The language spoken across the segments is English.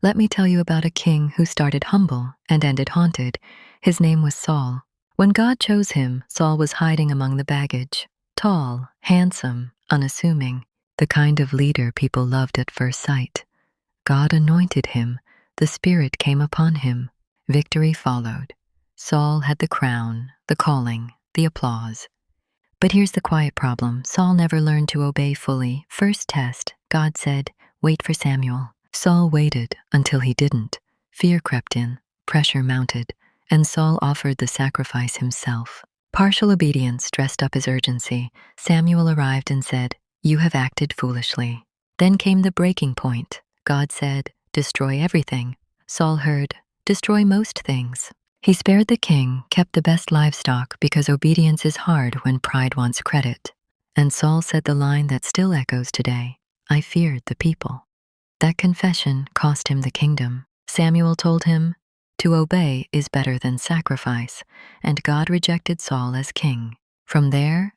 Let me tell you about a king who started humble and ended haunted. His name was Saul. When God chose him, Saul was hiding among the baggage. Tall, handsome, unassuming, the kind of leader people loved at first sight. God anointed him. The Spirit came upon him. Victory followed. Saul had the crown, the calling, the applause. But here's the quiet problem. Saul never learned to obey fully. First test, God said, "Wait for Samuel." Saul waited until he didn't. Fear crept in, pressure mounted, and Saul offered the sacrifice himself. Partial obedience dressed up as urgency. Samuel arrived and said, "You have acted foolishly." Then came the breaking point. God said, "Destroy everything." Saul heard, "Destroy most things." He spared the king, kept the best livestock, because obedience is hard when pride wants credit. And Saul said the line that still echoes today, "I feared the people." That confession cost him the kingdom. Samuel told him, "To obey is better than sacrifice," and God rejected Saul as king. From there,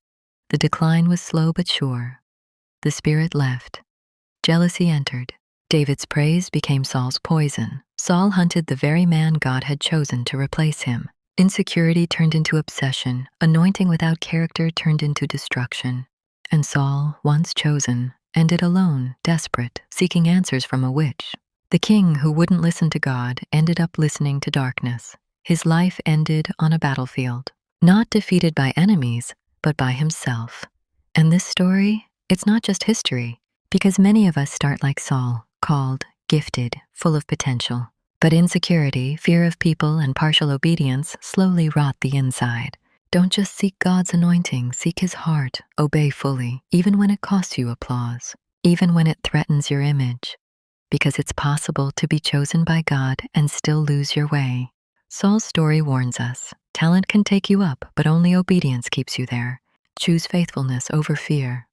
the decline was slow but sure. The Spirit left. Jealousy entered. David's praise became Saul's poison. Saul hunted the very man God had chosen to replace him. Insecurity turned into obsession. Anointing without character turned into destruction. And Saul, once chosen, ended alone, desperate, seeking answers from a witch. The king who wouldn't listen to God ended up listening to darkness. His life ended on a battlefield, not defeated by enemies, but by himself. And this story, it's not just history, because many of us start like Saul, called, gifted, full of potential. But insecurity, fear of people, and partial obedience slowly rot the inside. Don't just seek God's anointing, seek his heart. Obey fully, even when it costs you applause, even when it threatens your image. Because it's possible to be chosen by God and still lose your way. Saul's story warns us, talent can take you up, but only obedience keeps you there. Choose faithfulness over fear.